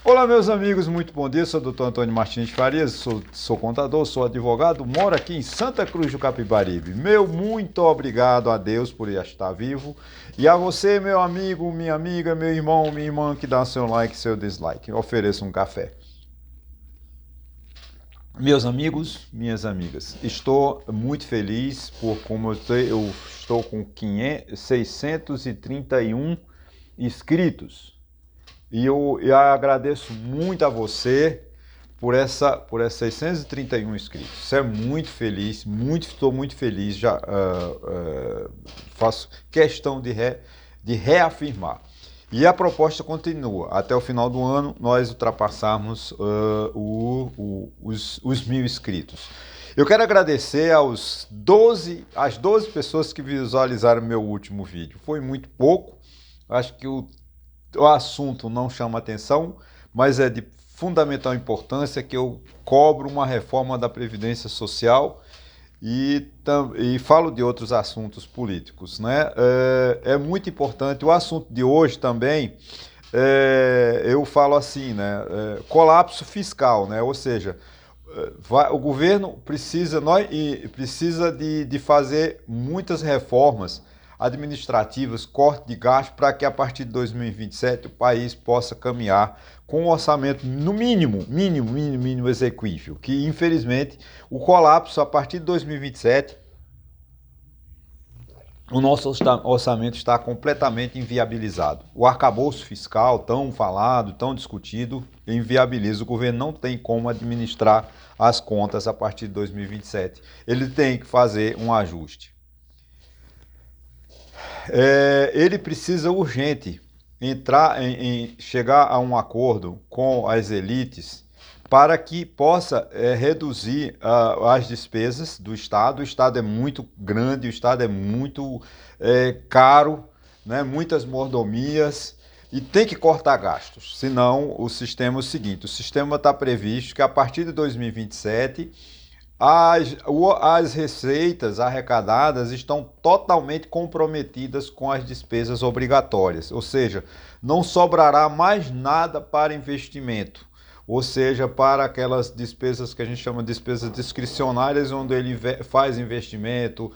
Olá, meus amigos, muito bom dia. Sou o Dr. Antônio Martins Farias, sou contador, sou advogado, moro aqui em Santa Cruz do Capibaribe. Meu muito obrigado a Deus por estar vivo e a você, meu amigo, minha amiga, meu irmão, minha irmã, que dá seu like, seu dislike. Eu ofereço um café. Meus amigos, minhas amigas, estou muito feliz por como eu estou com 631 inscritos. E eu agradeço muito a você por essas 631 inscritos. Isso é muito feliz, estou muito feliz, já faço questão de reafirmar. E a proposta continua. Até o final do ano, nós ultrapassarmos os 1.000 inscritos. Eu quero agradecer às 12 pessoas que visualizaram meu último vídeo. Foi muito pouco, acho que o assunto não chama atenção, mas é de fundamental importância que eu cobro uma reforma da Previdência Social e falo de outros assuntos políticos, né? É muito importante. O assunto de hoje também, eu falo assim, né? Colapso fiscal, né? Ou seja, o governo precisa de fazer muitas reformas administrativas, corte de gasto, para que a partir de 2027 o país possa caminhar com um orçamento no mínimo exequível, que infelizmente o colapso a partir de 2027, o nosso orçamento está completamente inviabilizado. O arcabouço fiscal, tão falado, tão discutido, inviabiliza. O governo não tem como administrar as contas a partir de 2027. Ele tem que fazer um ajuste. Ele precisa urgente chegar a um acordo com as elites para que possa reduzir as despesas do Estado. O Estado é muito grande, o Estado é muito caro, né? Muitas mordomias, e tem que cortar gastos, senão o sistema é o seguinte: o sistema está previsto que a partir de 2027 as receitas arrecadadas estão totalmente comprometidas com as despesas obrigatórias, ou seja, não sobrará mais nada para investimento, ou seja, para aquelas despesas que a gente chama de despesas discricionárias, onde ele faz investimento,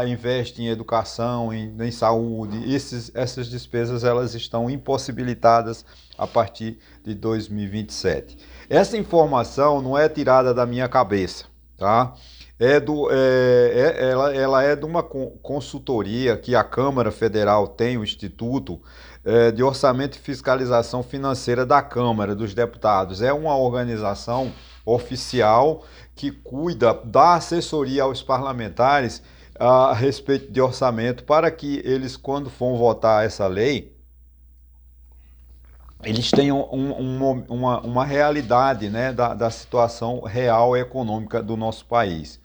investe em educação, em saúde. Essas despesas elas estão impossibilitadas a partir de 2027. Essa informação não é tirada da minha cabeça, tá? Ela é de uma consultoria que a Câmara Federal tem, o Instituto de Orçamento e Fiscalização Financeira da Câmara dos Deputados. É uma organização oficial que cuida da assessoria aos parlamentares a respeito de orçamento, para que eles, quando for votar essa lei, eles tenham uma realidade, né, da situação real econômica do nosso país.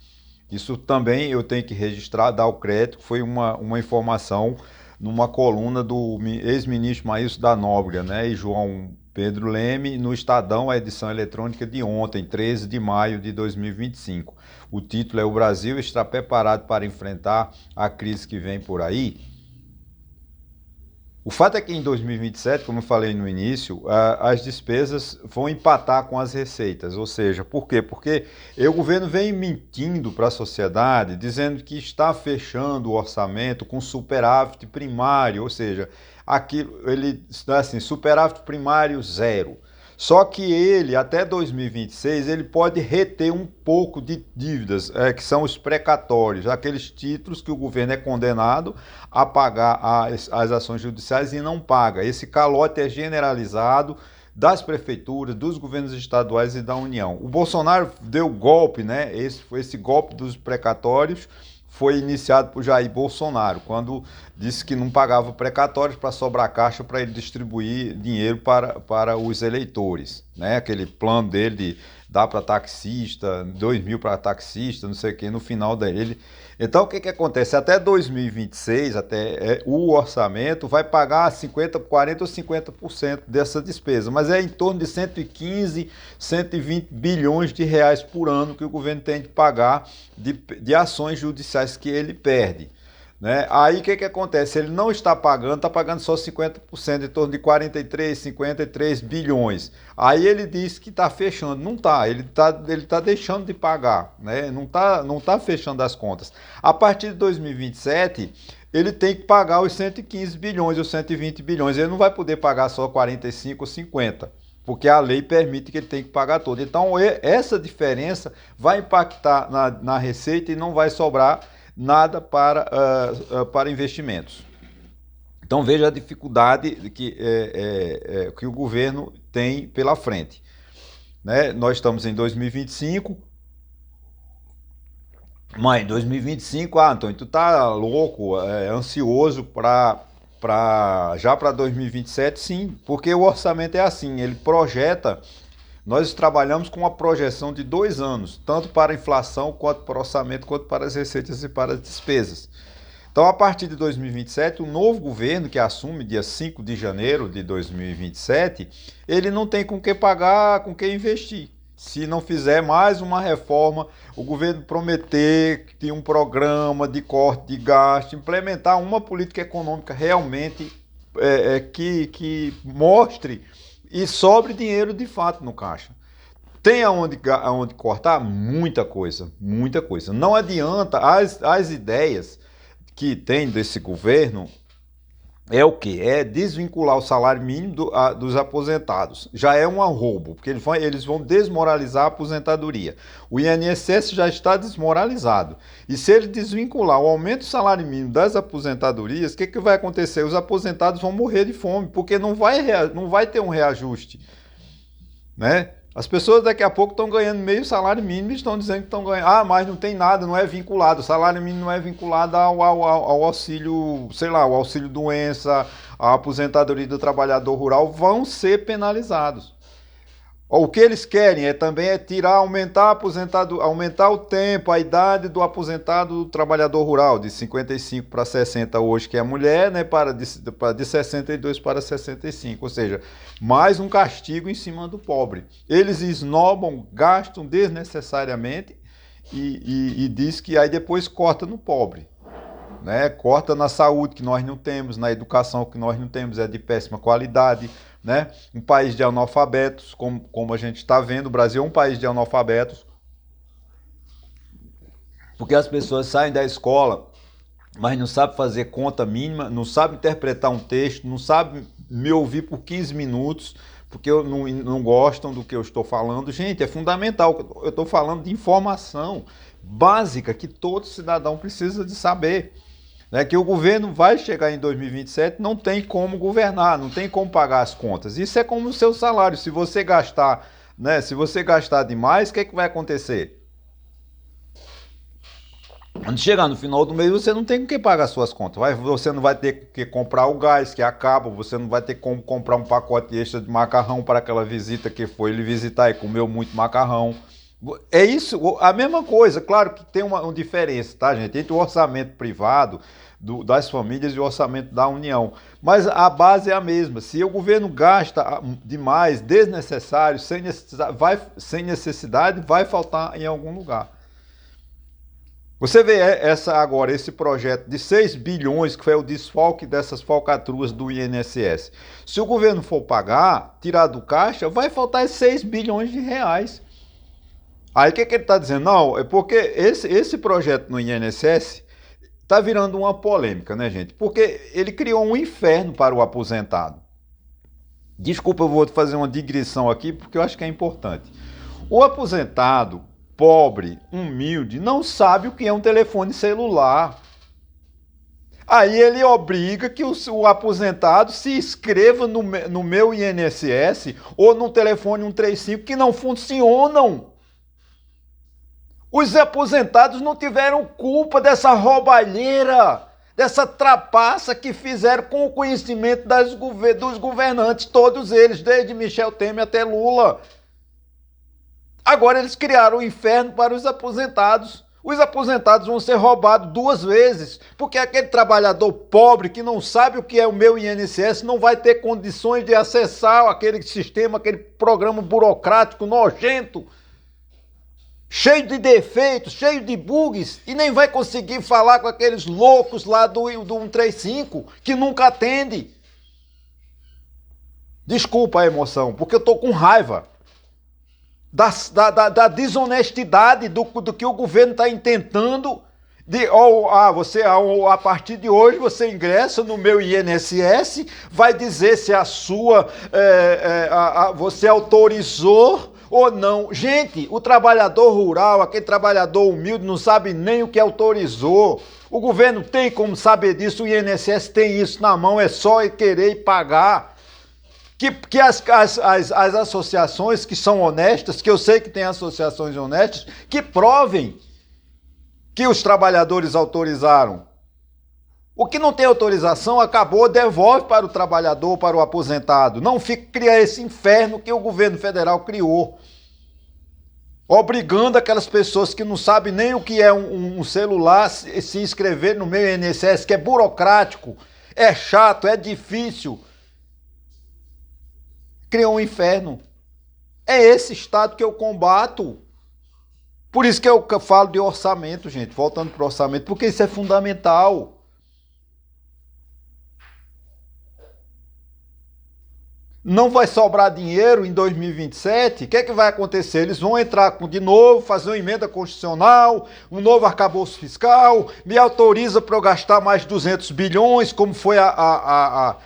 Isso também eu tenho que registrar, dar o crédito, foi uma informação numa coluna do ex-ministro Maílson da Nóbrega, né, e João Pedro Leme, no Estadão, a edição eletrônica de ontem, 13 de maio de 2025. O título é: O Brasil está preparado para enfrentar a crise que vem por aí? O fato é que em 2027, como eu falei no início, as despesas vão empatar com as receitas. Ou seja, por quê? Porque o governo vem mentindo para a sociedade, dizendo que está fechando o orçamento com superávit primário, ou seja, ele está assim, superávit primário zero. Só que ele, até 2026, ele pode reter um pouco de dívidas, que são os precatórios, aqueles títulos que o governo é condenado a pagar as ações judiciais e não paga. Esse calote é generalizado das prefeituras, dos governos estaduais e da União. O Bolsonaro deu golpe, né? Esse golpe dos precatórios foi iniciado por Jair Bolsonaro, quando disse que não pagava precatórios para sobrar caixa para ele distribuir dinheiro para os eleitores, né? Aquele plano dele de dar para taxista, 2.000 para taxista, não sei o que, no final dele. Então o que acontece? Até 2026, o orçamento vai pagar 40% ou 50% dessa despesa, mas é em torno de 115, 120 bilhões de reais por ano que o governo tem de pagar de ações judiciais que ele perde. né? Aí o que acontece? Ele não está pagando só 50%, em torno de 43, 53 bilhões. Aí ele diz que está fechando. Não está, ele tá deixando de pagar, né? Não tá fechando as contas. A partir de 2027, ele tem que pagar os 115 bilhões, os 120 bilhões. Ele não vai poder pagar só 45 ou 50. Porque a lei permite que ele tenha que pagar todo. Então, essa diferença vai impactar na receita e não vai sobrar nada para investimentos. Então, veja a dificuldade que o governo tem pela frente, né? Nós estamos em 2025, mas em 2025, Antônio, tu tá louco, ansioso já para 2027, sim, porque o orçamento é assim, ele projeta. Nós trabalhamos com uma projeção de 2 anos, tanto para a inflação, quanto para o orçamento, quanto para as receitas e para as despesas. Então, a partir de 2027, o novo governo, que assume dia 5 de janeiro de 2027, ele não tem com que pagar, com que investir. Se não fizer mais uma reforma, o governo prometer que tem um programa de corte de gasto, implementar uma política econômica realmente que mostre e sobre dinheiro de fato no caixa. Tem aonde cortar? Muita coisa, muita coisa. Não adianta, as ideias que tem desse governo é o quê? É desvincular o salário mínimo dos aposentados. Já é um roubo, porque eles vão desmoralizar a aposentadoria. O INSS já está desmoralizado. E se ele desvincular o aumento do salário mínimo das aposentadorias, o que vai acontecer? Os aposentados vão morrer de fome, porque não vai ter um reajuste, né? As pessoas daqui a pouco estão ganhando meio salário mínimo e estão dizendo que estão ganhando. Ah, mas não tem nada, não é vinculado. O salário mínimo não é vinculado ao auxílio, sei lá, o auxílio doença, a aposentadoria do trabalhador rural, vão ser penalizados. O que eles querem também aumentar o tempo, a idade do aposentado do trabalhador rural, de 55 para 60 hoje, que é a mulher, né, de 62 para 65, ou seja, mais um castigo em cima do pobre. Eles esnobam, gastam desnecessariamente e diz que aí depois corta no pobre, né? Corta na saúde, que nós não temos, na educação, que nós não temos, é de péssima qualidade, né? Um país de analfabetos, como a gente está vendo, o Brasil é um país de analfabetos, porque as pessoas saem da escola, mas não sabem fazer conta mínima, não sabem interpretar um texto, não sabem me ouvir por 15 minutos, porque não gostam do que eu estou falando. Gente, é fundamental, eu estou falando de informação básica que todo cidadão precisa de saber. Que o governo vai chegar em 2027, não tem como governar, não tem como pagar as contas. Isso é como o seu salário. Se você gastar, né, se você gastar demais, o que vai acontecer? Quando chegar no final do mês, você não tem com que pagar suas contas. Você não vai ter que comprar o gás que acaba, você não vai ter como comprar um pacote extra de macarrão para aquela visita que foi ele visitar e comeu muito macarrão. É isso, a mesma coisa. Claro que tem uma diferença, tá, gente, entre o orçamento privado das famílias e o orçamento da União. Mas a base é a mesma. Se o governo gasta demais, desnecessário, sem necessidade, vai faltar em algum lugar. Você vê agora esse projeto de 6 bilhões, que foi o desfalque dessas falcatruas do INSS. Se o governo for pagar, tirar do caixa, vai faltar 6 bilhões de reais. Aí o que ele está dizendo? Não, é porque esse projeto no INSS está virando uma polêmica, né, gente? Porque ele criou um inferno para o aposentado. Desculpa, eu vou fazer uma digressão aqui, porque eu acho que é importante. O aposentado pobre, humilde, não sabe o que é um telefone celular. Aí ele obriga que o aposentado se inscreva no meu INSS ou no telefone 135 que não funcionam. Os aposentados não tiveram culpa dessa roubalheira, dessa trapaça que fizeram com o conhecimento dos governantes, todos eles, desde Michel Temer até Lula. Agora eles criaram o inferno para os aposentados. Os aposentados vão ser roubados 2 vezes, porque aquele trabalhador pobre que não sabe o que é o meu INSS não vai ter condições de acessar aquele sistema, aquele programa burocrático nojento. cheio de defeitos, cheio de bugs, e nem vai conseguir falar com aqueles loucos lá do 135, que nunca atende. Desculpa a emoção, porque eu tô com raiva da desonestidade do que o governo está intentando. A partir de hoje você ingressa no meu INSS, vai dizer se você autorizou ou não. Gente, o trabalhador rural, aquele trabalhador humilde, não sabe nem o que autorizou. O governo tem como saber disso, o INSS tem isso na mão, é só querer e pagar. Que as associações que são honestas, que eu sei que tem associações honestas, que provem que os trabalhadores autorizaram. O que não tem autorização, acabou, devolve para o trabalhador, para o aposentado. Não cria esse inferno que o governo federal criou, obrigando aquelas pessoas que não sabem nem o que é um celular se inscrever no meu INSS, que é burocrático, é chato, é difícil. Criou um inferno. É esse Estado que eu combato. Por isso que eu falo de orçamento, gente, voltando para o orçamento, porque isso é fundamental. Não vai sobrar dinheiro em 2027, o que é que vai acontecer? Eles vão entrar de novo, fazer uma emenda constitucional, um novo arcabouço fiscal, me autoriza para eu gastar mais de 200 bilhões, como foi a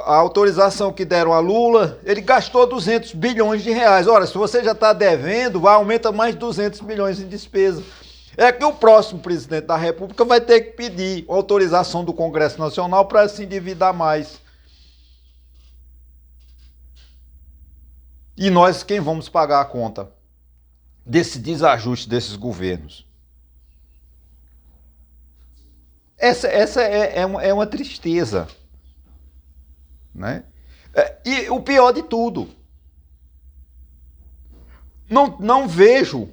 autorização que deram a Lula. Ele gastou 200 bilhões de reais. Ora, se você já está devendo, aumenta mais 200 bilhões em despesa. É que o próximo presidente da República vai ter que pedir autorização do Congresso Nacional para se endividar mais. E nós, quem vamos pagar a conta desse desajuste desses governos? Essa é uma tristeza, né? E o pior de tudo, não vejo,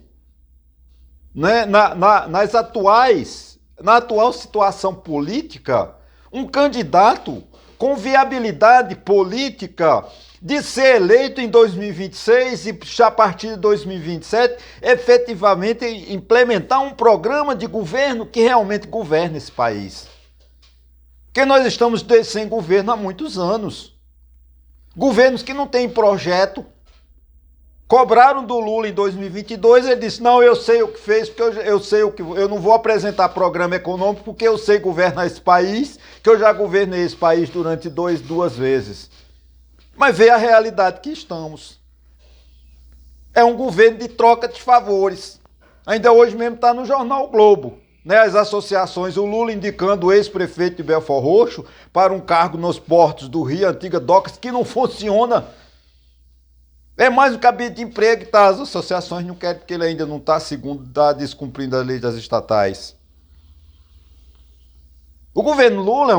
né, na atual situação política, um candidato com viabilidade política de ser eleito em 2026 e a partir de 2027 efetivamente implementar um programa de governo que realmente governe esse país. Porque nós estamos sem governo há muitos anos. Governos que não têm projeto. Cobraram do Lula em 2022, ele disse, não, eu sei o que fez, porque eu não vou apresentar programa econômico porque eu sei governar esse país, que eu já governei esse país durante duas vezes. Mas vê a realidade que estamos. É um governo de troca de favores. Ainda hoje mesmo está no jornal o Globo, né? As associações, o Lula indicando o ex-prefeito de Belford Roxo para um cargo nos portos do Rio, antiga Docas, que não funciona. É mais um cabide de emprego que as associações não querem, porque ele ainda não está descumprindo a lei das estatais. O governo Lula,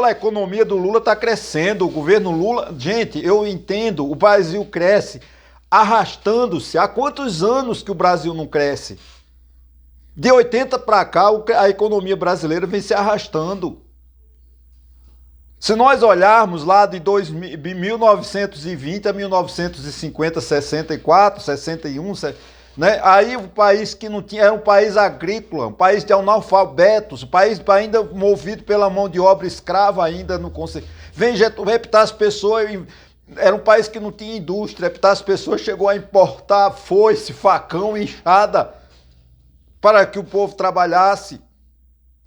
a economia do Lula está crescendo. O governo Lula, gente, eu entendo, o Brasil cresce arrastando-se. Há quantos anos que o Brasil não cresce? De 80 para cá, a economia brasileira vem se arrastando. Se nós olharmos lá de 1920 a 1950, 64, 61, né? Aí o país que não tinha, era um país agrícola, um país de analfabetos, um país ainda movido pela mão de obra escrava, ainda não consegue. Vem reptar as pessoas, era um país que não tinha indústria, reptar as pessoas chegou a importar foice, facão, enxada, para que o povo trabalhasse.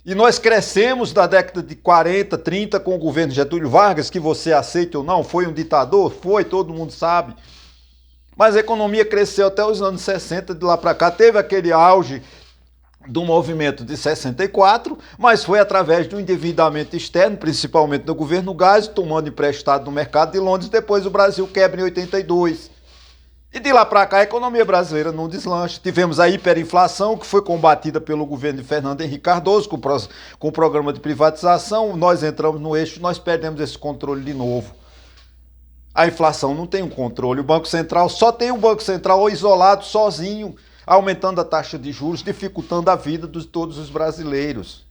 E nós crescemos da década de 40, 30 com o governo Getúlio Vargas, que você aceita ou não, foi um ditador? Foi, todo mundo sabe. Mas a economia cresceu até os anos 60, de lá para cá. Teve aquele auge do movimento de 64, mas foi através do endividamento externo, principalmente do governo Geisel, tomando emprestado no mercado de Londres. Depois o Brasil quebra em 82. E de lá para cá a economia brasileira não deslancha. Tivemos a hiperinflação, que foi combatida pelo governo de Fernando Henrique Cardoso, com o programa de privatização. Nós entramos no eixo, nós perdemos esse controle de novo. A inflação não tem um controle. O Banco Central só tem um Banco Central isolado, sozinho, aumentando a taxa de juros, dificultando a vida de todos os brasileiros.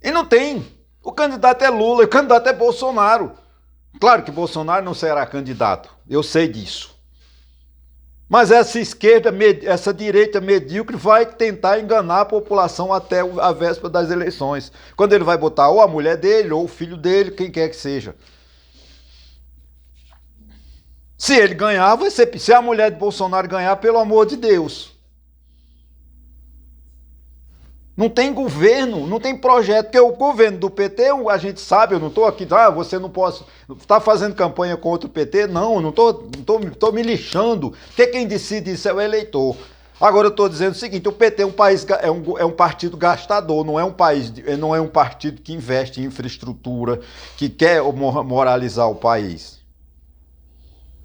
E não tem. O candidato é Lula, o candidato é Bolsonaro. Claro que Bolsonaro não será candidato, eu sei disso. Mas essa esquerda, essa direita medíocre vai tentar enganar a população até a véspera das eleições. Quando ele vai botar ou a mulher dele, ou o filho dele, quem quer que seja. Se ele ganhar, vai ser. Se a mulher de Bolsonaro ganhar, pelo amor de Deus. Não tem governo, não tem projeto, porque o governo do PT, a gente sabe, eu não estou aqui, você não pode estar fazendo campanha contra o PT, não estou me lixando, porque quem decide isso é o eleitor. Agora eu estou dizendo o seguinte, o PT é um partido gastador, não é um partido que investe em infraestrutura, que quer moralizar o país.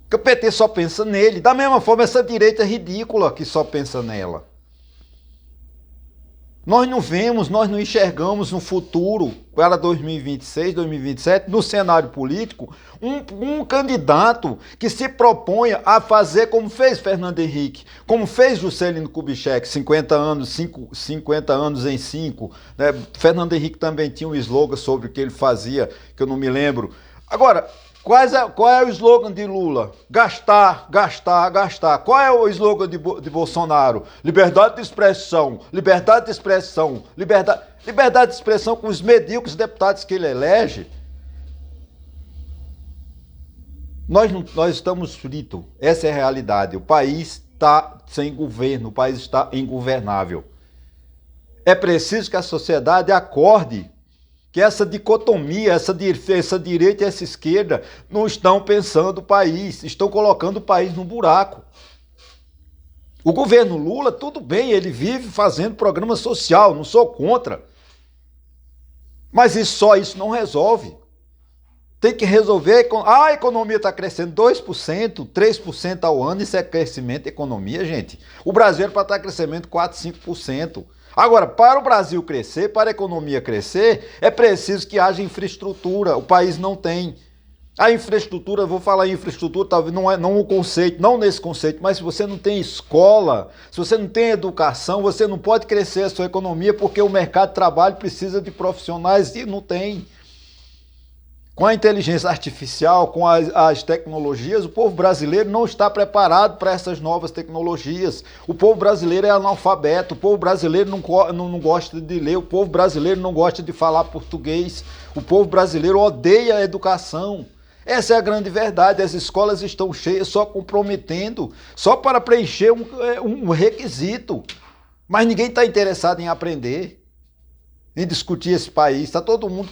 Porque o PT só pensa nele, da mesma forma essa direita ridícula que só pensa nela. Nós não vemos, nós não enxergamos no futuro, para 2026, 2027, no cenário político, um candidato que se proponha a fazer como fez Fernando Henrique, como fez Juscelino Kubitschek, 50 anos em 5. Né? Fernando Henrique também tinha um slogan sobre o que ele fazia, que eu não me lembro. Agora, qual é o slogan de Lula? Gastar, gastar, gastar. Qual é o slogan de Bolsonaro? Liberdade de expressão, liberdade de expressão, liberdade de expressão com os medíocres deputados que ele elege. Nós estamos fritos. Essa é a realidade. O país está sem governo, o país está ingovernável. É preciso que a sociedade acorde que essa dicotomia, essa direita e essa esquerda não estão pensando o país, estão colocando o país num buraco. O governo Lula, tudo bem, ele vive fazendo programa social, não sou contra. Mas só isso não resolve. Tem que resolver, a economia está crescendo 2%, 3% ao ano, isso é crescimento da economia, gente. O Brasil para estar crescendo 4%, 5%. Agora, para o Brasil crescer, para a economia crescer, é preciso que haja infraestrutura. O país não tem. A infraestrutura, vou falar em infraestrutura, talvez não o conceito, não nesse conceito, mas se você não tem escola, se você não tem educação, você não pode crescer a sua economia porque o mercado de trabalho precisa de profissionais e não tem. Com a inteligência artificial, com as tecnologias, o povo brasileiro não está preparado para essas novas tecnologias. O povo brasileiro é analfabeto, o povo brasileiro não gosta de ler, o povo brasileiro não gosta de falar português, o povo brasileiro odeia a educação. Essa é a grande verdade, as escolas estão cheias só comprometendo, só para preencher um requisito. Mas ninguém está interessado em aprender, em discutir esse país. Está todo mundo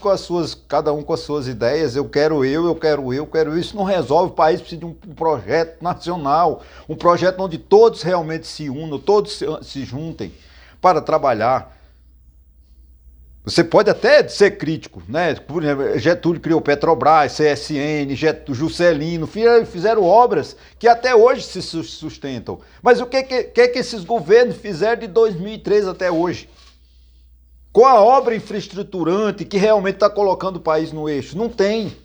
cada um com as suas ideias. Eu quero isso. Não resolve. O país precisa de um projeto nacional, um projeto onde todos realmente se unam, todos se juntem para trabalhar. Você pode até ser crítico, né? Por exemplo, Getúlio criou Petrobras, CSN, Juscelino, fizeram obras que até hoje se sustentam. Mas o que esses governos fizeram de 2003 até hoje? Qual a obra infraestruturante que realmente está colocando o país no eixo? Não tem.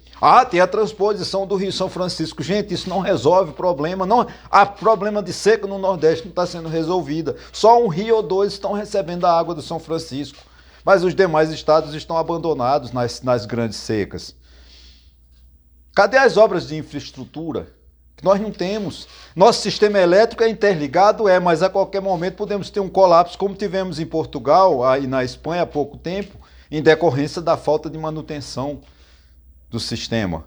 Tem a transposição do Rio São Francisco. Gente, isso não resolve o problema. Não, há problema de seca no Nordeste não está sendo resolvida. Só um rio ou dois estão recebendo a água do São Francisco. Mas os demais estados estão abandonados nas grandes secas. Cadê as obras de infraestrutura? Que nós não temos. Nosso sistema elétrico é interligado, mas a qualquer momento podemos ter um colapso, como tivemos em Portugal e na Espanha há pouco tempo, em decorrência da falta de manutenção do sistema.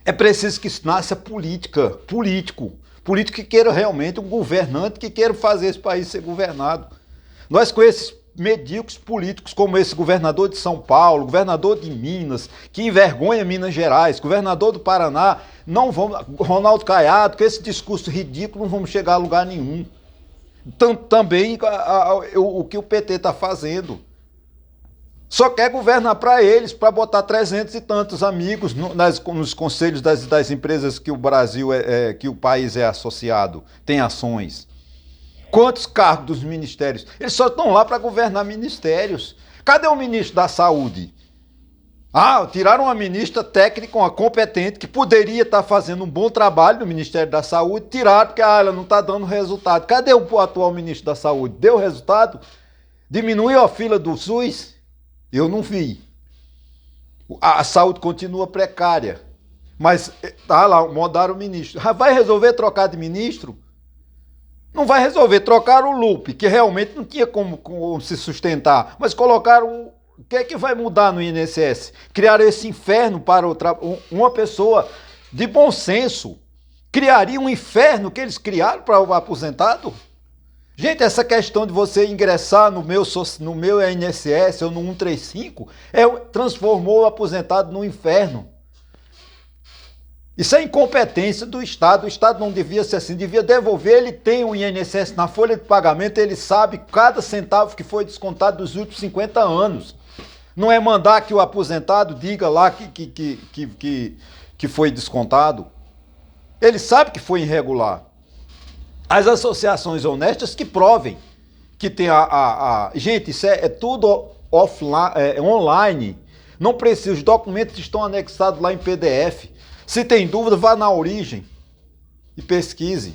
É preciso que nasça político que queira realmente um governante que queira fazer esse país ser governado. Nós com esses medíocres políticos como esse governador de São Paulo, governador de Minas, que envergonha Minas Gerais, governador do Paraná, Ronaldo Caiado, com esse discurso ridículo não vamos chegar a lugar nenhum. Também o que o PT está fazendo. Só quer governar para eles, para botar 300 e tantos amigos nos conselhos das empresas que o Brasil que o país é associado, tem ações. Quantos cargos dos ministérios? Eles só estão lá para governar ministérios. Cadê o ministro da Saúde? Tiraram uma ministra técnica, uma competente, que poderia estar fazendo um bom trabalho no Ministério da Saúde, tiraram porque ela não está dando resultado. Cadê o atual ministro da Saúde? Deu resultado? Diminuiu a fila do SUS? Eu não vi. A saúde continua precária. Mas tá lá, mudaram o ministro. Vai resolver trocar de ministro? Não vai resolver. Trocaram o Lupe, que realmente não tinha como se sustentar. Mas colocaram. O que é que vai mudar no INSS? Criaram esse inferno para uma pessoa de bom senso. Criaria um inferno que eles criaram para o aposentado? Gente, essa questão de você ingressar no meu INSS ou no 135 transformou o aposentado no inferno. Isso é incompetência do Estado. O Estado não devia ser assim, devia devolver. Ele tem o INSS na folha de pagamento, ele sabe cada centavo que foi descontado dos últimos 50 anos. Não é mandar que o aposentado diga lá que foi descontado. Ele sabe que foi irregular. As associações honestas que provem que tem Gente, isso é tudo offline, online. Não precisa, os documentos estão anexados lá em PDF. Se tem dúvida, vá na origem e pesquise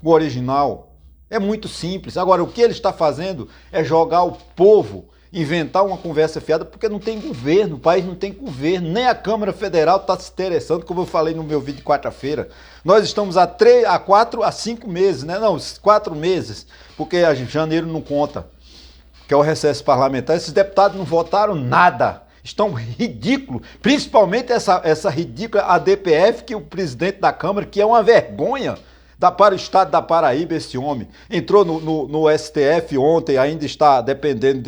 o original. É muito simples. Agora, o que ele está fazendo é jogar o povo, inventar uma conversa fiada, porque não tem governo, o país não tem governo, nem a Câmara Federal está se interessando, como eu falei no meu vídeo de quarta-feira. Nós estamos há 4 a 5 meses, né? Não, 4 meses, porque janeiro não conta, que é o recesso parlamentar. Esses deputados não votaram nada. Estão ridículos, principalmente essa ridícula ADPF, que o presidente da Câmara, que é uma vergonha para o estado da Paraíba, esse homem. Entrou no STF ontem, ainda está dependendo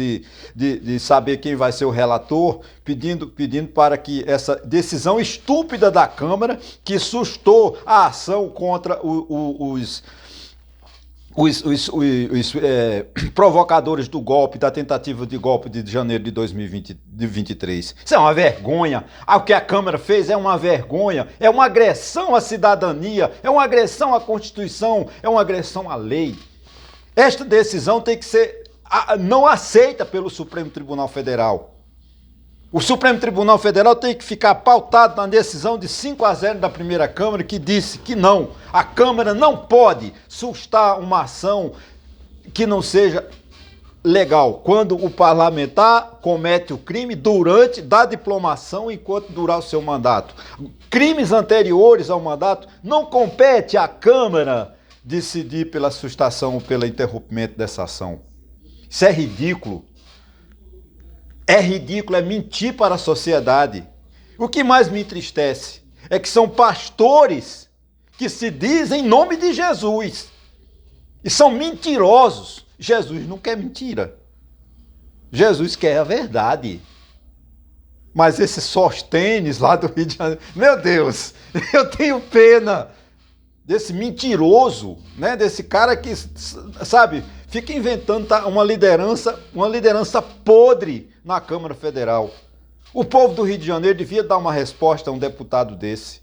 de saber quem vai ser o relator, pedindo para que essa decisão estúpida da Câmara, que sustou a ação contra os provocadores do golpe, da tentativa de golpe de janeiro de 2023. Isso é uma vergonha. O que a Câmara fez é uma vergonha, é uma agressão à cidadania, é uma agressão à Constituição, é uma agressão à lei. Esta decisão tem que ser não aceita pelo Supremo Tribunal Federal. O Supremo Tribunal Federal tem que ficar pautado na decisão de 5-0 da primeira Câmara, que disse que não, a Câmara não pode sustar uma ação que não seja legal, quando o parlamentar comete o crime da diplomação enquanto durar o seu mandato. Crimes anteriores ao mandato, não compete à Câmara decidir pela sustação ou pelo interrompimento dessa ação. Isso é ridículo. É ridículo, é mentir para a sociedade. O que mais me entristece é que são pastores que se dizem em nome de Jesus e são mentirosos. Jesus não quer mentira. Jesus quer a verdade. Mas esses Sóstenes lá do Rio de Janeiro, meu Deus, eu tenho pena desse mentiroso, né? Desse cara que, sabe, fica inventando uma liderança podre na Câmara Federal. O povo do Rio de Janeiro devia dar uma resposta a um deputado desse,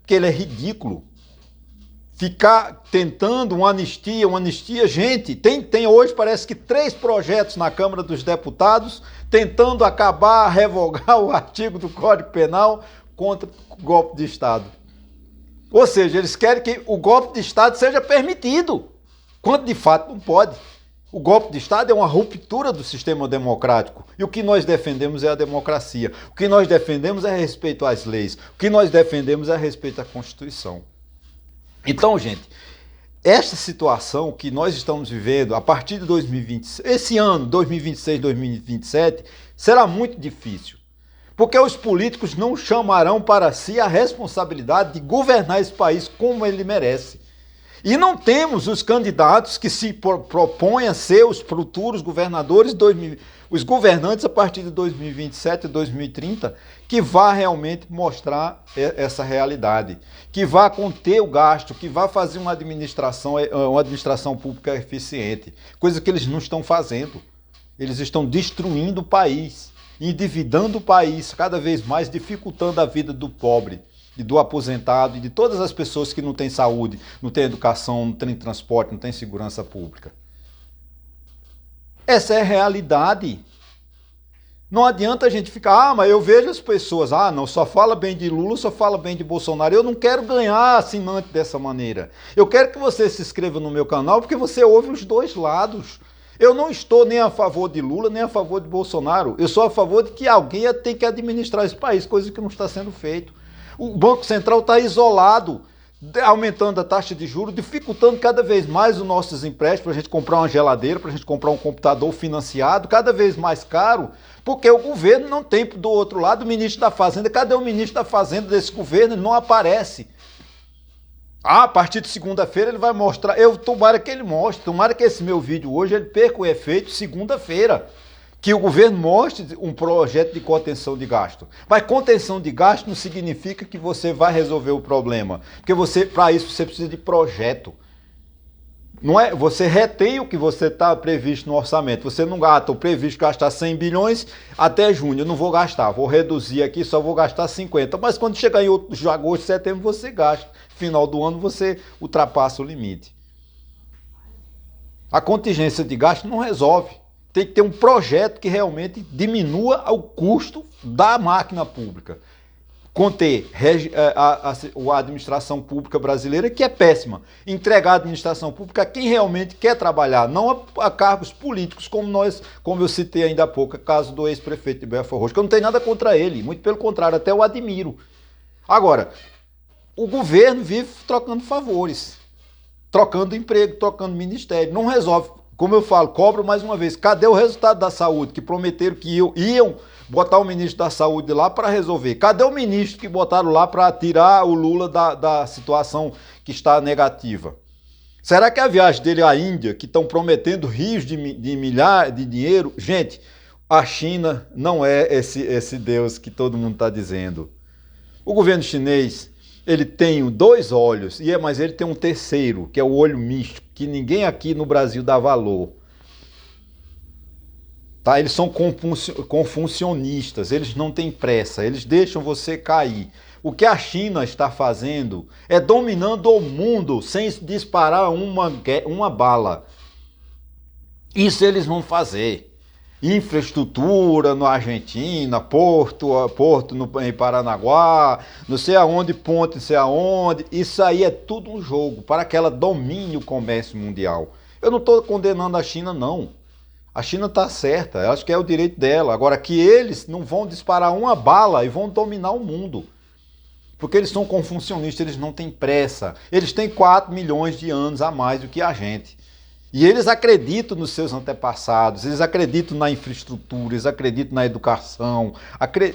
porque ele é ridículo. Ficar tentando uma anistia, gente, tem hoje parece que 3 projetos na Câmara dos Deputados tentando revogar o artigo do Código Penal contra o golpe de Estado. Ou seja, eles querem que o golpe de Estado seja permitido, quando de fato não pode. O golpe de Estado é uma ruptura do sistema democrático. E o que nós defendemos é a democracia. O que nós defendemos é respeito às leis. O que nós defendemos é respeito à Constituição. Então, gente, esta situação que nós estamos vivendo a partir de 2020, esse ano, 2026, 2027, será muito difícil. Porque os políticos não chamarão para si a responsabilidade de governar esse país como ele merece. E não temos os candidatos que se propõem a ser os futuros governadores, os governantes a partir de 2027 e 2030, que vá realmente mostrar essa realidade, que vá conter o gasto, que vá fazer uma administração pública eficiente, coisa que eles não estão fazendo. Eles estão destruindo o país, endividando o país, cada vez mais dificultando a vida do pobre e do aposentado e de todas as pessoas que não têm saúde, não têm educação, não têm transporte, não têm segurança pública. Essa é a realidade. Não adianta a gente ficar, mas eu vejo as pessoas, não, só fala bem de Lula, só fala bem de Bolsonaro. Eu não quero ganhar assinante dessa maneira. Eu quero que você se inscreva no meu canal, porque você ouve os dois lados. Eu não estou nem a favor de Lula, nem a favor de Bolsonaro. Eu sou a favor de que alguém tem que administrar esse país, coisa que não está sendo feito. O Banco Central está isolado, aumentando a taxa de juros, dificultando cada vez mais os nossos empréstimos para a gente comprar uma geladeira, para a gente comprar um computador financiado, cada vez mais caro, porque o governo não tem do outro lado o ministro da Fazenda. Cadê o ministro da Fazenda desse governo? Ele não aparece. A partir de segunda-feira ele vai mostrar, tomara que ele mostre, tomara que esse meu vídeo hoje ele perca o efeito segunda-feira. Que o governo mostre um projeto de contenção de gasto. Mas contenção de gasto não significa que você vai resolver o problema. Porque para isso você precisa de projeto. Não é? Você retém o que você está previsto no orçamento. Você não gasta, o previsto gastar 100 bilhões até junho. Eu não vou gastar, vou reduzir aqui, só vou gastar 50. Mas quando chegar em agosto, setembro, você gasta. Final do ano você ultrapassa o limite. A contingência de gasto não resolve. Tem que ter um projeto que realmente diminua o custo da máquina pública. Conter a administração pública brasileira, que é péssima. Entregar a administração pública a quem realmente quer trabalhar, não a cargos políticos, como eu citei ainda há pouco, o caso do ex-prefeito de Belford Roxo, que eu não tenho nada contra ele, muito pelo contrário, até eu admiro. Agora, o governo vive trocando favores, trocando emprego, trocando ministério, não resolve. Como eu falo, cobro mais uma vez, cadê o resultado da saúde? Que prometeram que iam botar o ministro da saúde lá para resolver. Cadê o ministro que botaram lá para tirar o Lula da situação que está negativa? Será que a viagem dele à Índia, que estão prometendo rios de milhares de dinheiro? Gente, a China não é esse Deus que todo mundo está dizendo. O governo chinês, ele tem 2 olhos, mas ele tem um terceiro, que é o olho místico, que ninguém aqui no Brasil dá valor. Tá? Eles são confucionistas, eles não têm pressa, eles deixam você cair. O que a China está fazendo é dominando o mundo sem disparar uma bala. Isso eles vão fazer. Infraestrutura na Argentina, porto em Paranaguá, não sei aonde, ponte não sei aonde. Isso aí é tudo um jogo para que ela domine o comércio mundial. Eu não estou condenando a China, não. A China está certa, eu acho que é o direito dela. Agora, que eles não vão disparar uma bala e vão dominar o mundo. Porque eles são confucionistas, eles não têm pressa. Eles têm 4 milhões de anos a mais do que a gente. E eles acreditam nos seus antepassados, eles acreditam na infraestrutura, eles acreditam na educação.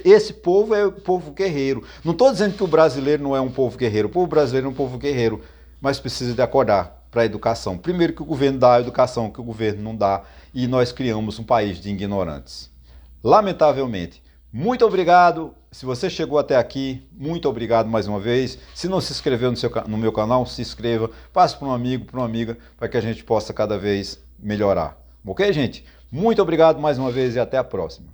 Esse povo é o povo guerreiro. Não estou dizendo que o brasileiro não é um povo guerreiro. O povo brasileiro é um povo guerreiro, mas precisa de acordar para a educação. Primeiro que o governo dá a educação que o governo não dá e nós criamos um país de ignorantes. Lamentavelmente. Muito obrigado. Se você chegou até aqui, muito obrigado mais uma vez. Se não se inscreveu no meu canal, se inscreva. Passe para um amigo, para uma amiga, para que a gente possa cada vez melhorar. Ok, gente? Muito obrigado mais uma vez e até a próxima.